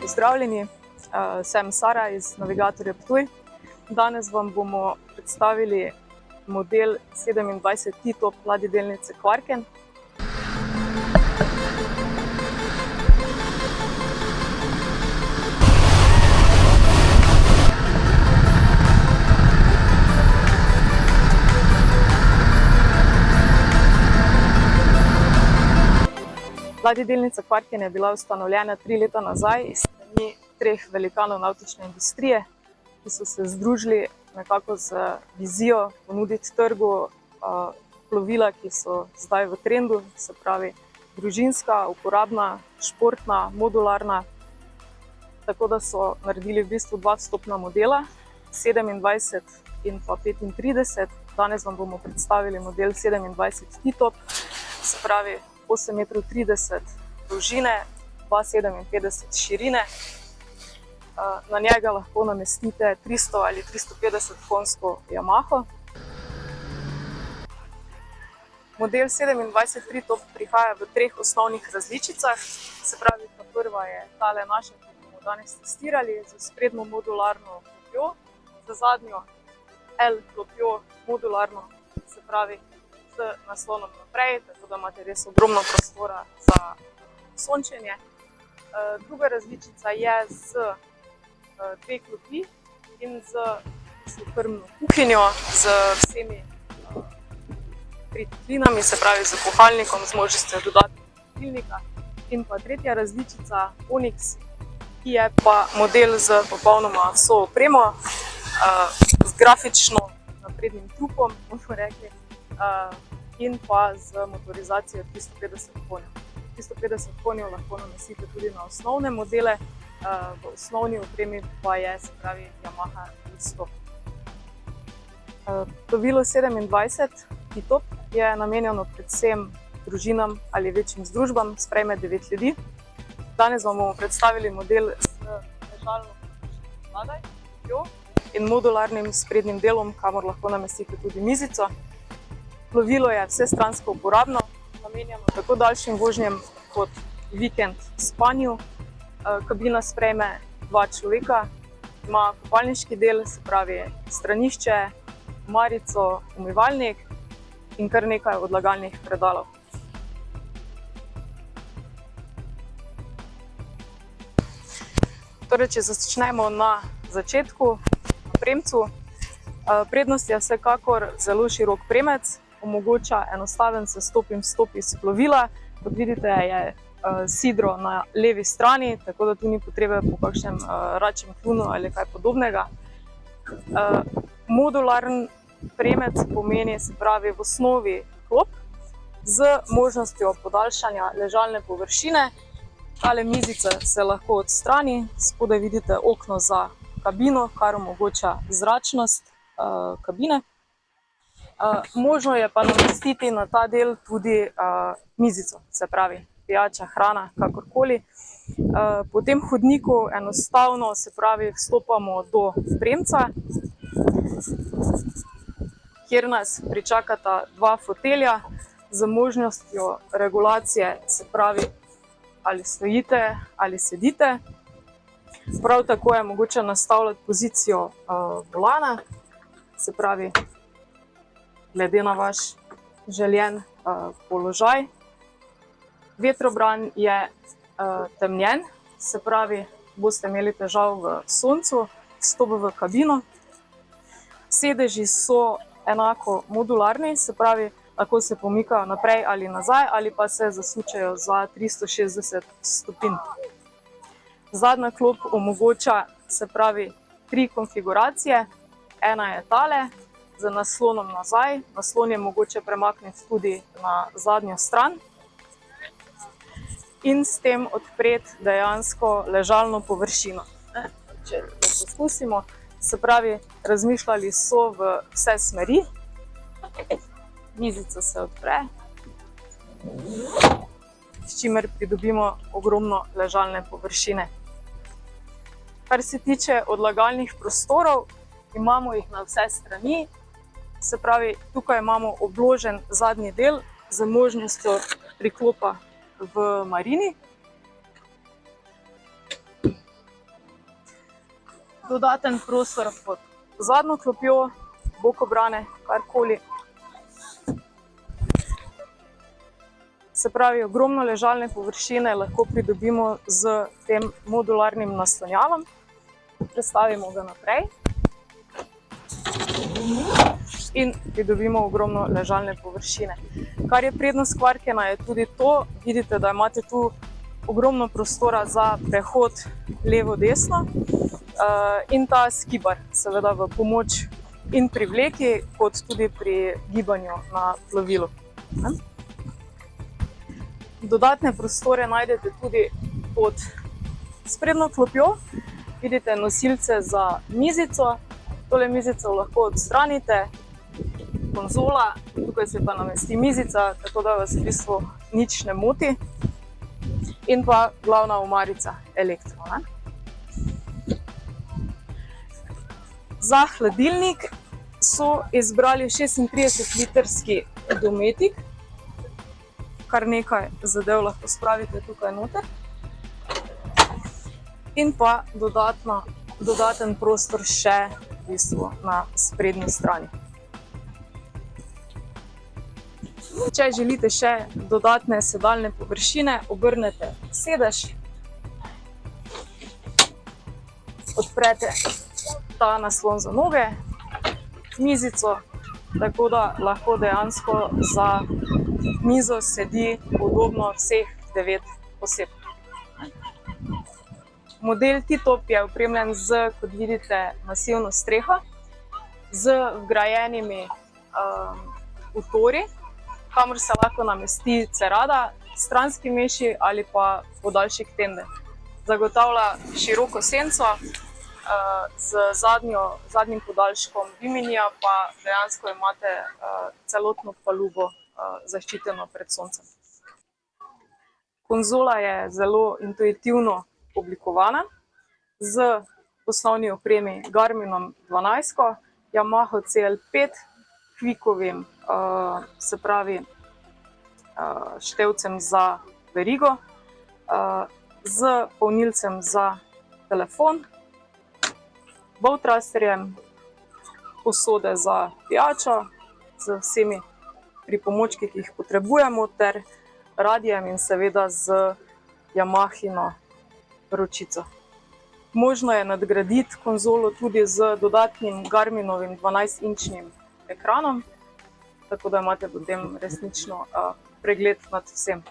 Pozdravljeni, sem Sara iz Navigatorja Ptuj. Danes vam bomo predstavili model 27 T-top ladjedelnice Quarken. Ladjedelnica Quarken je bila ustanovljena 3 leta nazaj iz strani 3 velikanov navtične industrije, ki so se združili nekako z vizijo ponuditi trgu plovila, ki so zdaj v trendu, se pravi družinska, uporabna, športna, modularna. Tako da so naredili v bistvu 2 vstopna modela, 27 in pa 35. Danes vam bomo predstavili model 27 T-top, se pravi 8,30 m dolžine, 2,57 širine. Na njega lahko namestite 300 ali 350 konjsko Yamaho. Model 27 T-top prihaja v 3 osnovnih različicah. Se pravi, ta prva je tale naša, ki bomo danes testirali, z sprednjo modularno klopjo, za zadnjo L klopjo modularno, se pravi z naslonom naprej, tako da imate res ogromno prostora za sončenje. Druga različica je z 2 klopi in z krmno kuhinjo, z vsemi pritiklinami, se pravi z kuhalnikom, z možnostjo dodatnega hladilnika. In pa tretja različica Onyx, ki je pa model z popolnoma vso opremo, z grafično naprednim trupom, bomo rekli, in pa z motorizacijo 350 konjev. 350 konjev lahko namestite tudi na osnovne modele, v osnovni opremi pa je, se pravi, Yamaha T-top. Plovilo 27 T-top je namenjeno predvsem družinam ali večjim združbam, sprejme 9 ljudi. Danes vam bomo predstavili model z ležalno površino zadaj in modularnim sprednjim delom, kamor lahko namestite tudi mizico. Plovilo je vsestransko uporabno, namenjeno tako daljšim vožnjem kot vikend spanju. Kabina sprejme 2 človeka, ima kopalniški del, se pravi stranišče, omarico, umivalnik in kar nekaj odlagalnih predalov. Torej, če začnemo na začetku, na premcu. Prednost je vsekakor zelo širok premec, omogoča enostaven sestop in vstop iz plovila. Kot vidite, je sidro na levi strani, tako da tu ni potrebe po kakšnem račjem kljunu ali kaj podobnega. Modularen premec pomeni, se pravi, v osnovi klop z možnostjo podaljšanja ležalne površine. Tale mizica se lahko odstrani, spodaj vidite okno za kabino, kar omogoča zračnost kabine. Možno je pa namestiti na ta del tudi mizico, se pravi pijača, hrana, kakorkoli. Po tem hodniku enostavno, se pravi, vstopamo do premca, kjer nas pričakata 2 fotelja z možnostjo regulacije, se pravi, ali stojite ali sedite. Prav tako je mogoče nastavljati pozicijo volana, se pravi, glede na vaš željen položaj. Vetrobran je temnjen, se pravi, boste imeli težav v soncu, vstop v kabino. Sedeži so enako modularni, se pravi, lahko se pomikajo naprej ali nazaj ali pa se zasučejo za 360 stopinj. Zadnja klop omogoča, se pravi, 3 konfiguracije. Ena je tale, z naslonom nazaj. Naslon je mogoče premakniti tudi na zadnjo stran in s tem odpreti dejansko ležalno površino. Če to poskusimo, se pravi, razmišljali so v vse smeri. Mizica se odpre, s čimer pridobimo ogromno ležalne površine. Kar se tiče odlagalnih prostorov, imamo jih na vse strani. Se pravi, tukaj imamo obložen zadnji del z možnostjo priklopa v marini. dodaten prostor pod zadnjo klopjo, bokobrane, karkoli. Se pravi, ogromno ležalne površine lahko pridobimo z tem modularnim naslonjalom. Prestavimo ga naprej in pridobimo ogromno ležalne površine. Kar je prednost Quarkena, je tudi to, vidite, da imate tu ogromno prostora za prehod levo-desno in ta skibar, seveda v pomoč in pri vleki, kot tudi pri gibanju na plovilu. Dodatne prostore najdete tudi pod sprednjo klopjo. Vidite nosilce za mizico. Tole mizico lahko odstranite, konzola, tukaj se pa namesti mizica, tako da vas v bistvu nič ne moti. In pa glavna omarica elektro. Za hladilnik so izbrali 36-litrski Dometic. Kar nekaj zadev lahko spravite tukaj noter. In pa dodaten prostor še v bistvu na sprednji strani. Če želite še dodatne sedalne površine, obrnete sedež, odprete ta naslon za noge, mizico, tako da lahko dejansko za mizo sedi udobno vseh 9 oseb. Model T-Top je opremljen z, kot vidite, masivno streho, z vgrajenimi utori, kamor se lahko namesti cerada, stranski meši ali pa podaljšek tende. Zagotavlja široko senco, z zadnjim podaljškom Biminija pa dejansko imate celotno palubo zaščiteno pred soncem. Konzola je zelo intuitivno oblikovana, z osnovni opremi Garminom 12, Yamaha CL5, Quikovim, se pravi števcem za verigo, z polnilcem za telefon, Bowthrusterjem, posode za pijačo, z vsemi pripomočki, ki jih potrebujemo, ter radiem in seveda z Yamahino ročico. Možno je nadgraditi konzolo tudi z dodatnim Garminovim 12-inčnim ekranom, tako da imate potem resnično pregled nad vsem.